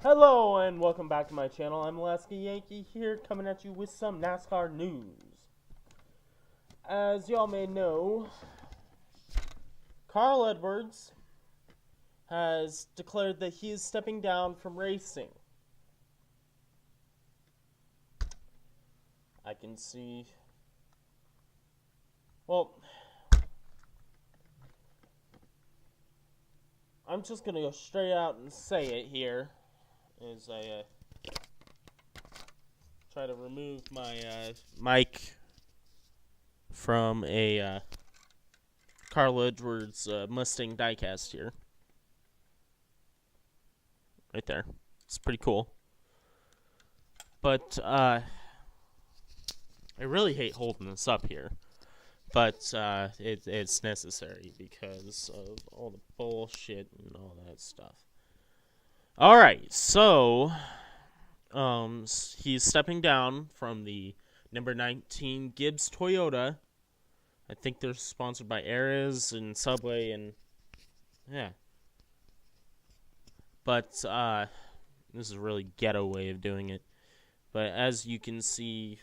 Hello and welcome back to my channel. I'm Alaska Yankee here, coming at you with some NASCAR news. As y'all may know, Carl Edwards has declared that he is stepping down from racing. I can see... Well, I'm just going to go straight out and say it here as I try to remove my mic from a Carl Edwards Mustang diecast here. Right there. It's pretty cool. But I really hate holding this up here. But it's necessary because of all the bullshit and all that stuff. Alright, so he's stepping down from the number 19 Gibbs Toyota. I think they're sponsored by Ares and Subway and yeah. But this is a really ghetto way of doing it. But as you can see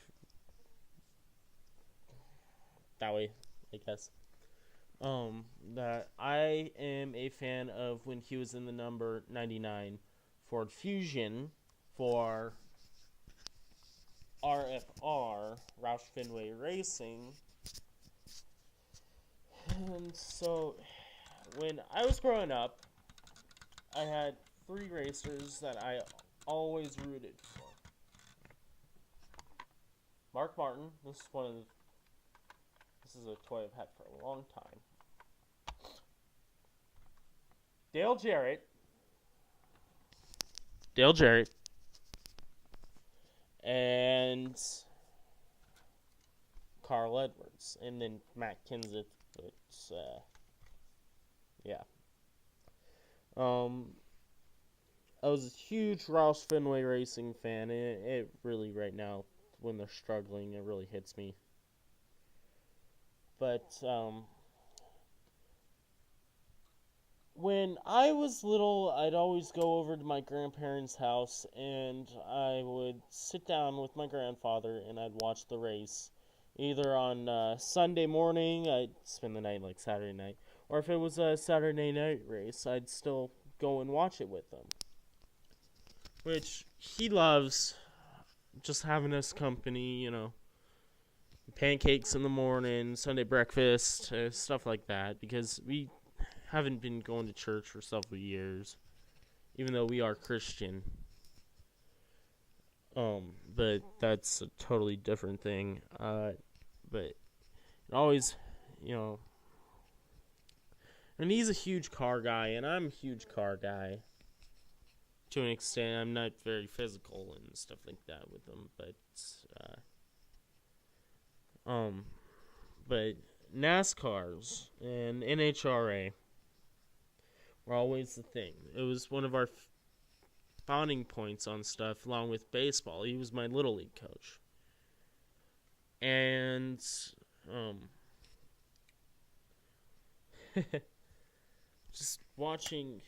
that way, I guess. That I am a fan of when he was in the number 99 Ford Fusion for RFR, Roush Fenway Racing. And so, when I was growing up, I had three racers that I always rooted for. Mark Martin, this is a toy I've had for a long time. Dale Jarrett, and Carl Edwards, and then Matt Kenseth, but yeah. I was a huge Roush Fenway Racing fan, and it really, right now, when they're struggling, it really hits me. But, when I was little, I'd always go over to my grandparents' house, and I would sit down with my grandfather, and I'd watch the race. Either on Sunday morning, I'd spend the night like Saturday night, or if it was a Saturday night race, I'd still go and watch it with him. Which, he loves just having us company, you know. Pancakes in the morning, Sunday breakfast, stuff like that, because we haven't been going to church for several years, even though we are Christian. But that's a totally different thing. But it always, you know, and he's a huge car guy, and I'm a huge car guy. To an extent, I'm not very physical and stuff like that with him, but NASCARs and NHRA were always the thing. It was one of our bonding points on stuff, along with baseball. He was my Little League coach. And, just watching...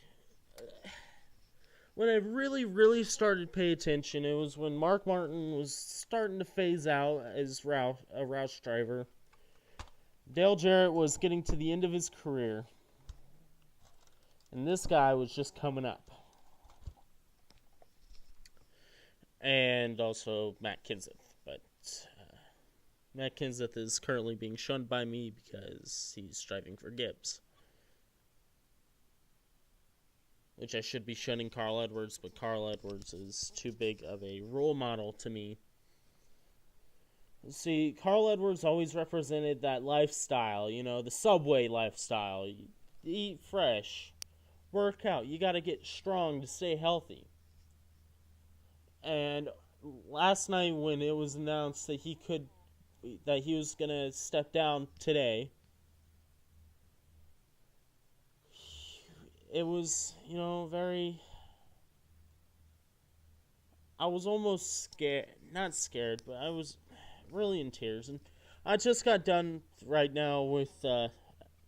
When I really started to pay attention, it was when Mark Martin was starting to phase out as a Roush driver. Dale Jarrett was getting to the end of his career. And this guy was just coming up. And also Matt Kenseth. But Matt Kenseth is currently being shunned by me because he's driving for Gibbs. Which I should be shunning Carl Edwards, but Carl Edwards is too big of a role model to me. See, Carl Edwards always represented that lifestyle, you know, the Subway lifestyle. You eat fresh, work out, you gotta get strong to stay healthy. And last night when it was announced that he was gonna step down today, it was, you know, I was almost scared, not scared, but I was really in tears. And I just got done right now with,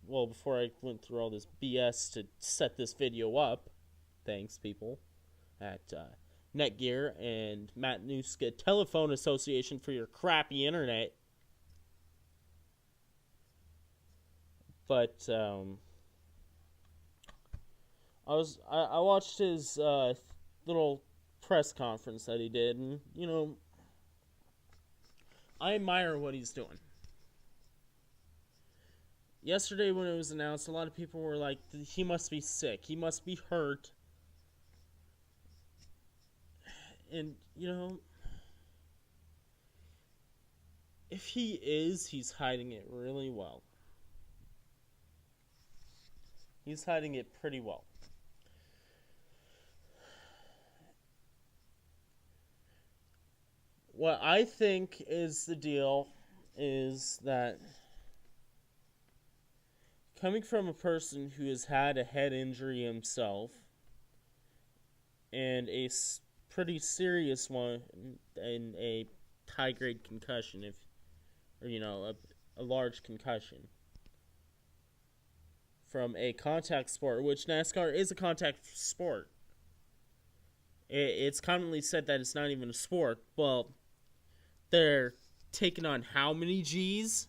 before I went through all this BS to set this video up, thanks people, at Netgear and Matanuska Telephone Association for your crappy internet. But I watched his little press conference that he did, and I admire what he's doing. Yesterday when it was announced, a lot of people were like, he must be sick, he must be hurt. And, if he is, he's hiding it really well. He's hiding it pretty well. What I think is the deal is that coming from a person who has had a head injury himself and a pretty serious one and a high-grade concussion, a large concussion from a contact sport, which NASCAR is a contact sport. It's commonly said that it's not even a sport. Well, they're taking on how many G's?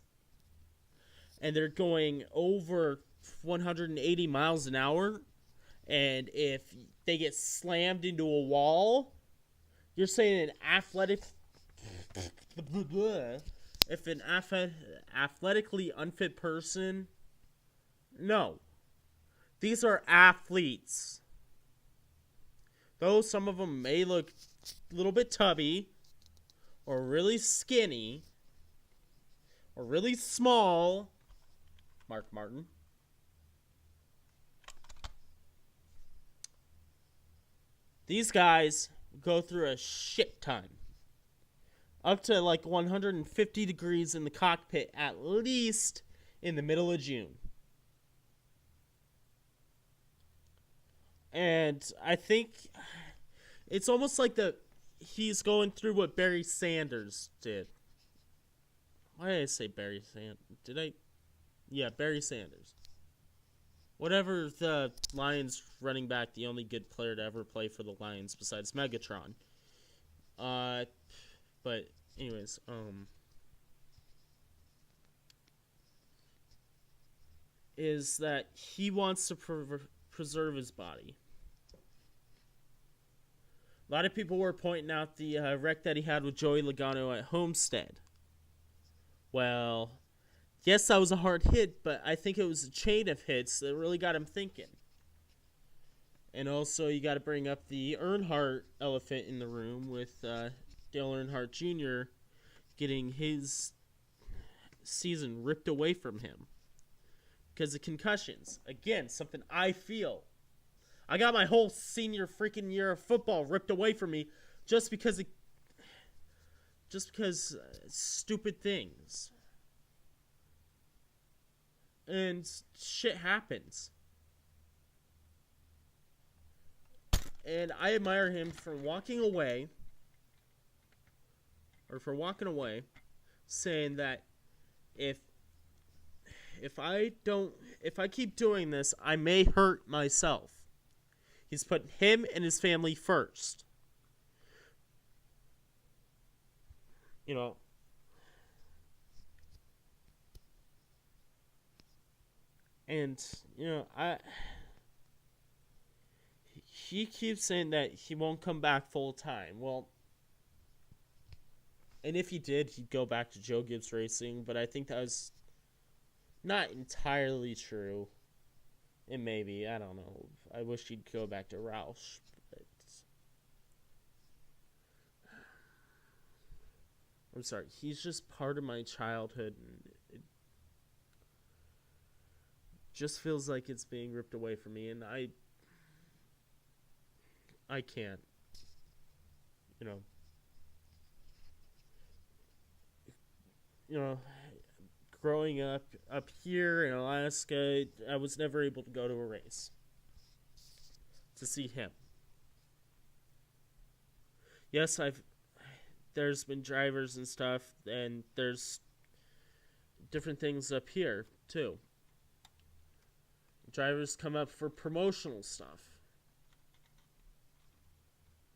And they're going over 180 miles an hour. And if they get slammed into a wall, you're saying if an athletically unfit person? No. These are athletes. Though some of them may look a little bit tubby, or really skinny, or really small, Mark Martin, these guys go through a shit ton. Up to like 150 degrees in the cockpit, at least in the middle of June. And I think it's almost like he's going through what Barry Sanders did. Why did I say Barry Sanders? Yeah, Barry Sanders. Whatever, the Lions running back, the only good player to ever play for the Lions besides Megatron. But anyways, is that he wants to preserve his body. A lot of people were pointing out the wreck that he had with Joey Logano at Homestead. Well, yes, that was a hard hit, but I think it was a chain of hits that really got him thinking. And also, you got to bring up the Earnhardt elephant in the room with Dale Earnhardt Jr. getting his season ripped away from him because of concussions. Again, something I feel. I got my whole senior freaking year of football ripped away from me just because stupid things. And shit happens. And I admire him for walking away, saying that if I keep doing this, I may hurt myself. He's put him and his family first. And, he keeps saying that he won't come back full time. Well, and if he did, he'd go back to Joe Gibbs Racing, but I think that was not entirely true. It may be, I don't know. I wish he'd go back to Roush. But I'm sorry, he's just part of my childhood, and it just feels like it's being ripped away from me, and I can't. Growing up here in Alaska, I was never able to go to a race to see him. Yes, there's been drivers and stuff, and there's different things up here too. Drivers come up for promotional stuff.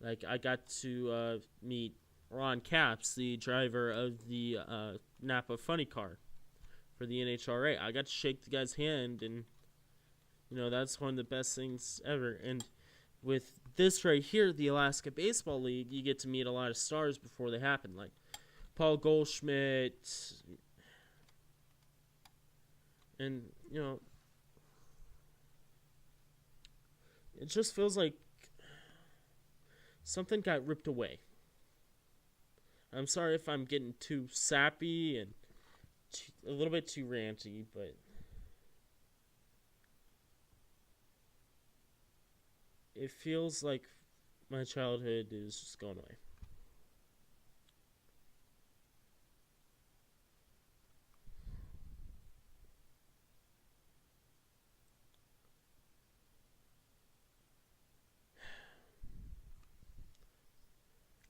Like, I got to meet Ron Capps, the driver of the Napa Funny Car for the NHRA. I got to shake the guy's hand, and that's one of the best things ever. And with this right here, the Alaska Baseball League, you get to meet a lot of stars before they happen, like Paul Goldschmidt, and it just feels like something got ripped away. I'm sorry if I'm getting too sappy and a little bit too ranty, but it feels like my childhood is just going away.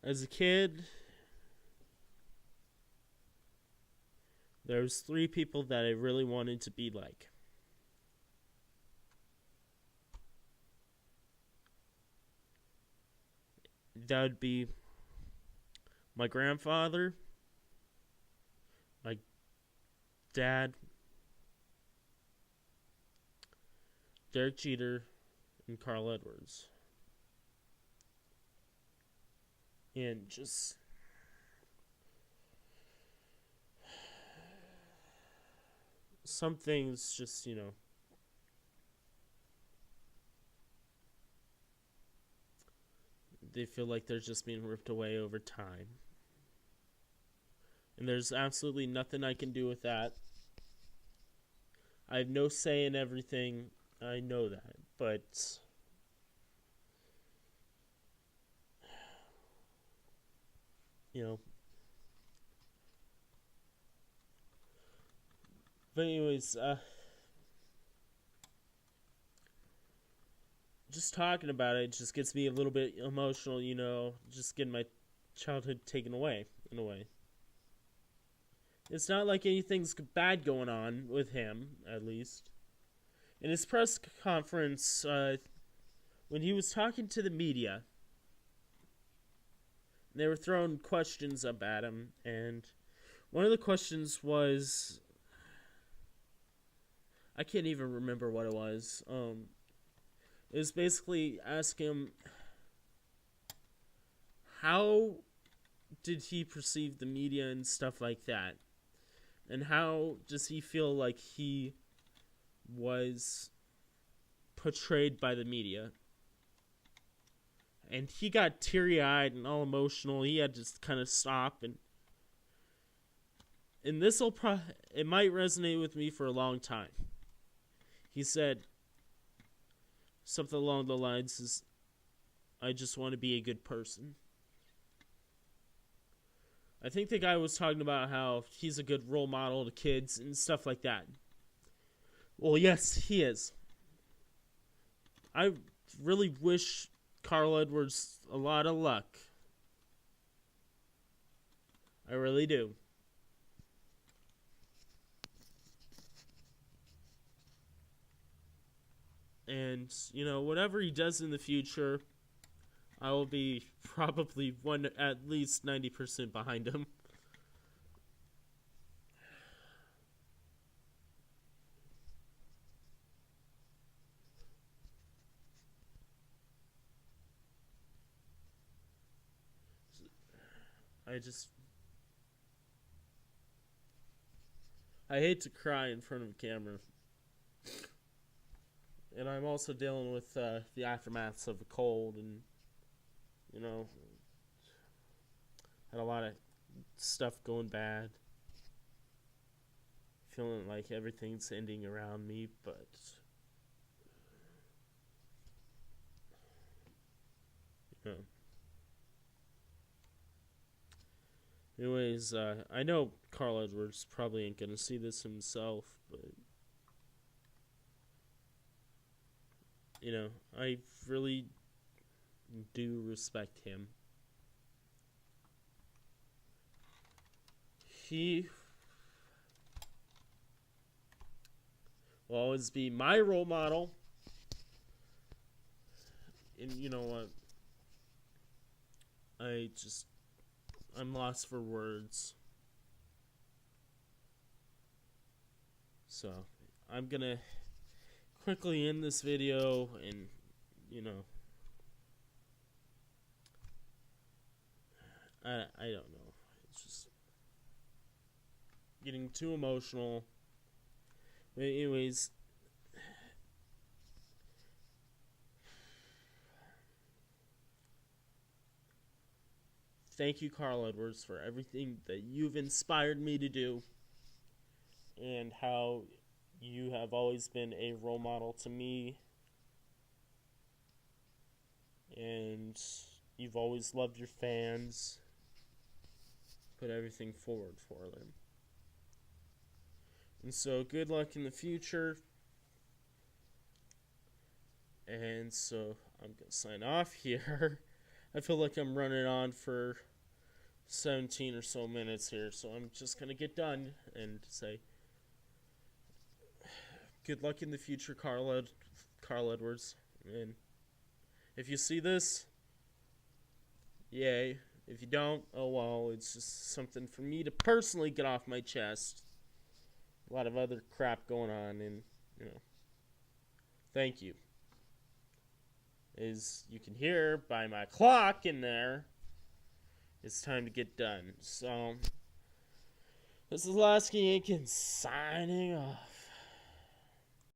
As a kid, there was 3 people that I really wanted to be like. That would be my grandfather, my dad, Derek Jeter, and Carl Edwards. And just some things just, they feel like they're just being ripped away over time. And there's absolutely nothing I can do with that. I have no say in everything. I know that. But but anyways, just talking about it just gets me a little bit emotional, just getting my childhood taken away, in a way. It's not like anything's bad going on with him, at least. In his press conference, when he was talking to the media, they were throwing questions up at him, and one of the questions was, I can't even remember what it was. It was basically asking him, how did he perceive the media and stuff like that? And how does he feel like he was portrayed by the media? And he got teary-eyed and all emotional. He had to kind of stop, and this it might resonate with me for a long time. He said something along the lines is, I just want to be a good person. I think the guy was talking about how he's a good role model to kids and stuff like that. Well, yes, he is. I really wish Carl Edwards a lot of luck. I really do. And, whatever he does in the future, I will be probably at least 90% behind him. I hate to cry in front of a camera. And I'm also dealing with the aftermaths of a cold, and had a lot of stuff going bad. Feeling like everything's ending around me, but anyways, I know Carl Edwards probably ain't gonna see this himself, but I really do respect him. He will always be my role model. And you know what? I'm lost for words. So, I'm gonna quickly end this video and, I don't know. It's just getting too emotional. But anyways, thank you, Carl Edwards, for everything that you've inspired me to do and how you have always been a role model to me. And you've always loved your fans. Put everything forward for them. And so, good luck in the future. And so, I'm going to sign off here. I feel like I'm running on for 17 or so minutes here. So, I'm just going to get done and say, good luck in the future, Carl Edwards. And if you see this, yay. If you don't, oh well, it's just something for me to personally get off my chest. A lot of other crap going on, and, thank you. As you can hear by my clock in there, it's time to get done. So, this is Lasky Aiken signing off.